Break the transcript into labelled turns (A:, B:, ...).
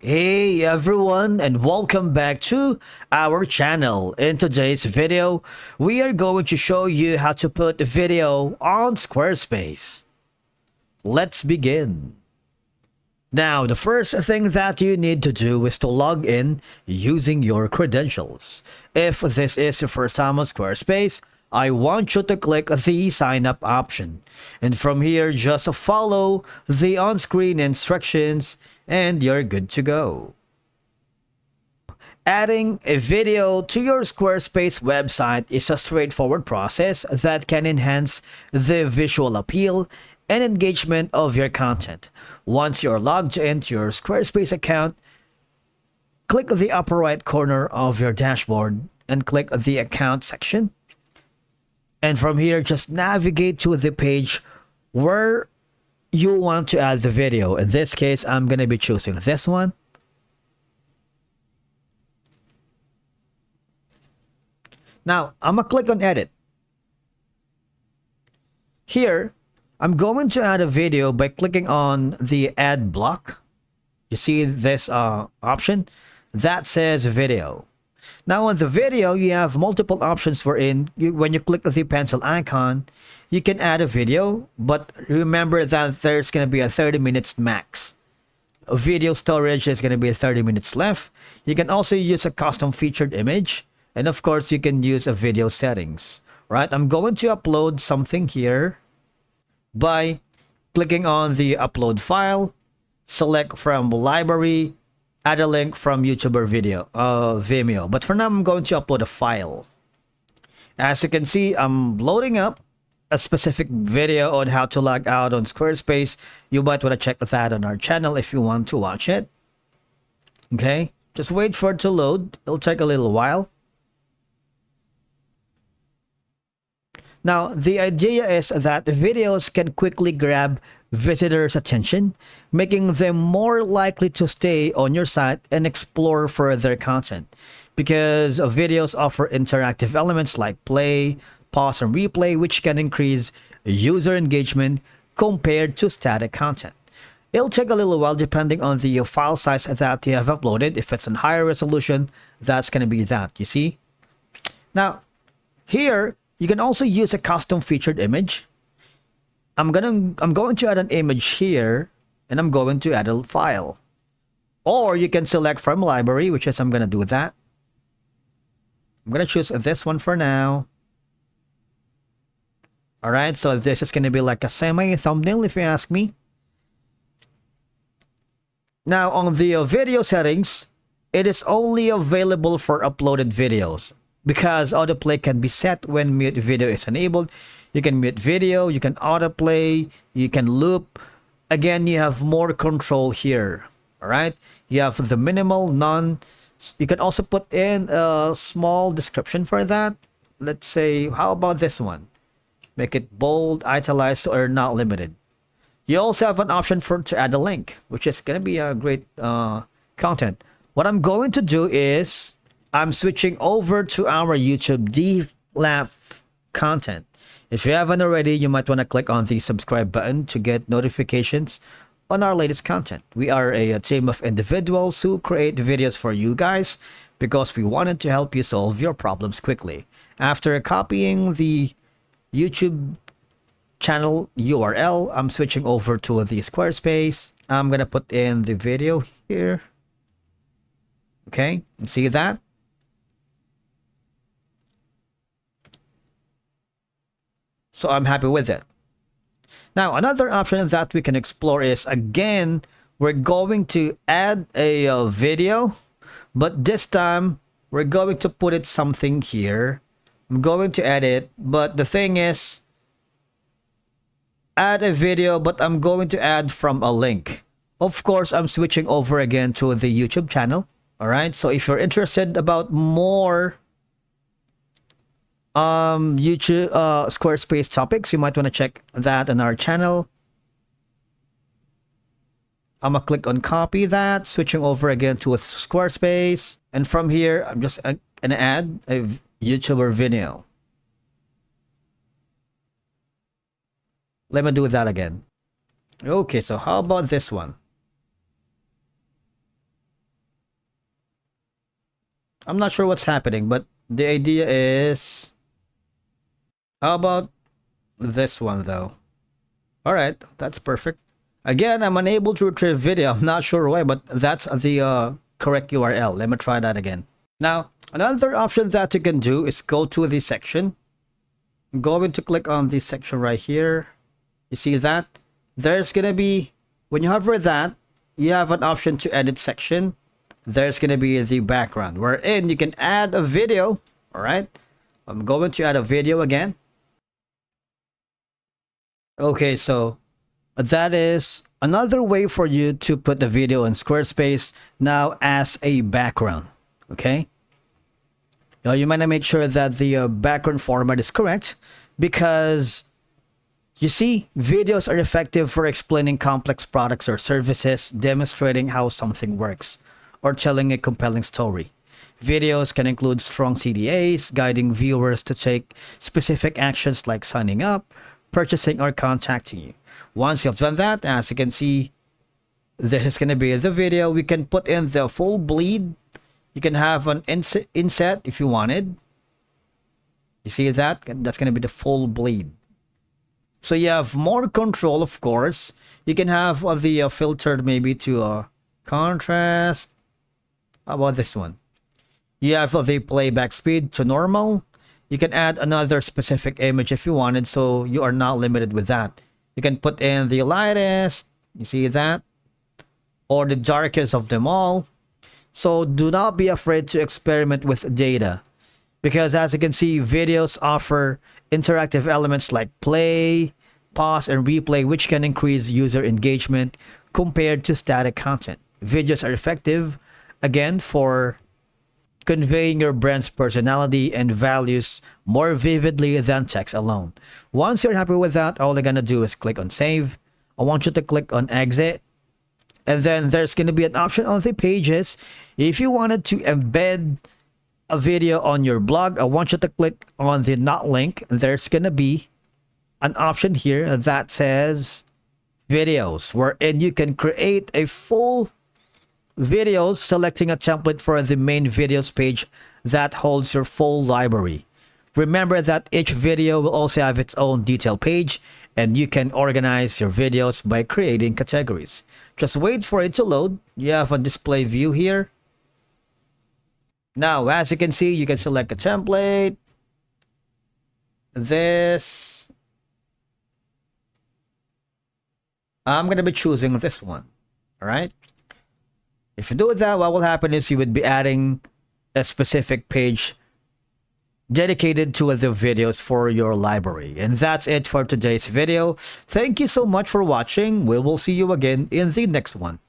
A: Hey everyone, and welcome back to our channel. In today's video, we are going to show you how to put a video on Squarespace. Let's begin. Now, the first thing that you need to do is to log in using your credentials. If this is your first time on Squarespace, I want you to click the sign up option. And from here, just follow the on-screen instructions and you're good to go. Adding a video to your Squarespace website is a straightforward process that can enhance the visual appeal and engagement of your content. Once you're logged into your Squarespace account, click the upper right corner of your dashboard and click the account section. And from here, just navigate to the page where you want to add the video. In this case, I'm going to be choosing this one. Now, I'm going to click on edit. Here, I'm going to add a video by clicking on the add block. You see this option that says video. Now on the video, you have multiple options wherein when you click the pencil icon, you can add a video, but remember that there's going to be a 30 minutes max. A video storage is going to be 30 minutes left. You can also use a custom featured image, and of course you can use a video settings. Right? I'm going to upload something here by clicking on the upload file, select from library, add a link from YouTube or Vimeo. But for now, I'm going to upload a file. As you can see, I'm loading up a specific video on how to log out on Squarespace. You might want to check that on our channel if you want to watch it. Okay, just wait for it to load. It'll take a little while. Now, the idea is that videos can quickly grab visitors' attention, making them more likely to stay on your site and explore further content. Because videos offer interactive elements like play, pause, and replay, which can increase user engagement compared to static content. It'll take a little while depending on the file size that you have uploaded. If it's in higher resolution, that's going to be that, you see? Now, here, you can also use a custom featured image. I'm going to add an image here, and I'm going to add a file. Or you can select from library, which is I'm going to do that. I'm going to choose this one for now. Alright, so this is going to be like a semi-thumbnail if you ask me. Now on the video settings, it is only available for uploaded videos. Because autoplay can be set when mute video is enabled. You can mute video, you can autoplay, you can loop. Again, you have more control here. Alright? You have the minimal, none. You can also put in a small description for that. Let's say, how about this one? Make it bold, italicized, or not limited. You also have an option to add a link, which is going to be a great content. What I'm going to do is I'm switching over to our YouTube DLAF content. If you haven't already, you might want to click on the subscribe button to get notifications on our latest content. We are a team of individuals who create videos for you guys because we wanted to help you solve your problems quickly. After copying the YouTube channel URL, I'm switching over to the Squarespace. I'm going to put in the video here. Okay, see that? So I'm happy with it. Now, another option that we can explore is, again, we're going to add a video, but this time we're going to put it something here. I'm going to edit, but the thing is, add a video, but I'm going to add from a link. Of course, I'm switching over again to the YouTube channel. All right, so if you're interested about more YouTube Squarespace topics, you might want to check that on our channel. I'm gonna click on copy that, switching over again to a Squarespace, and from here I'm just gonna add a YouTuber video. Let me do that again. Okay, so how about this one? I'm not sure what's happening, but the idea is, how about this one though? All right, that's perfect. Again, I'm unable to retrieve video. I'm not sure why, but that's the correct URL. Let me try that again. Now, another option that you can do is go to the section. I'm going to click on this section right here. You see that? There's gonna be, when you hover that, you have an option to edit section. There's gonna be the background, wherein you can add a video. All right, I'm going to add a video again. Okay, so that is another way for you to put the video in Squarespace now as a background. Okay, now you might make sure that the background format is correct, because you see, videos are effective for explaining complex products or services, demonstrating how something works, or telling a compelling story. Videos can include strong CDAs, guiding viewers to take specific actions like signing up, purchasing, or contacting you. Once you've done that, as you can see, this is going to be the video. We can put in the full bleed. You can have an inset if you wanted. You see that? That's going to be the full bleed. So you have more control, of course. You can have the filtered maybe to contrast. How about this one? You have the playback speed to normal. You can add another specific image if you wanted, so you are not limited with that. You can put in the lightest, you see that? Or the darkest of them all. So do not be afraid to experiment with data, because as you can see, videos offer interactive elements like play, pause, and replay, which can increase user engagement compared to static content. Videos are effective, again, for conveying your brand's personality and values more vividly than text alone. Once you're happy with that, all you're gonna do is click on save. I want you to click on exit. And then there's gonna be an option on the pages. If you wanted to embed a video on your blog, I want you to click on the not link. There's gonna be an option here that says videos, wherein you can create a full videos, selecting a template for the main videos page that holds your full library. Remember that each video will also have its own detail page, and you can organize your videos by creating categories. Just wait for it to load. You have a display view here. Now, as you can see, you can select a template. This. I'm going to be choosing this one. All right. If you do that, what will happen is you would be adding a specific page dedicated to the videos for your library. And that's it for today's video. Thank you so much for watching. We will see you again in the next one.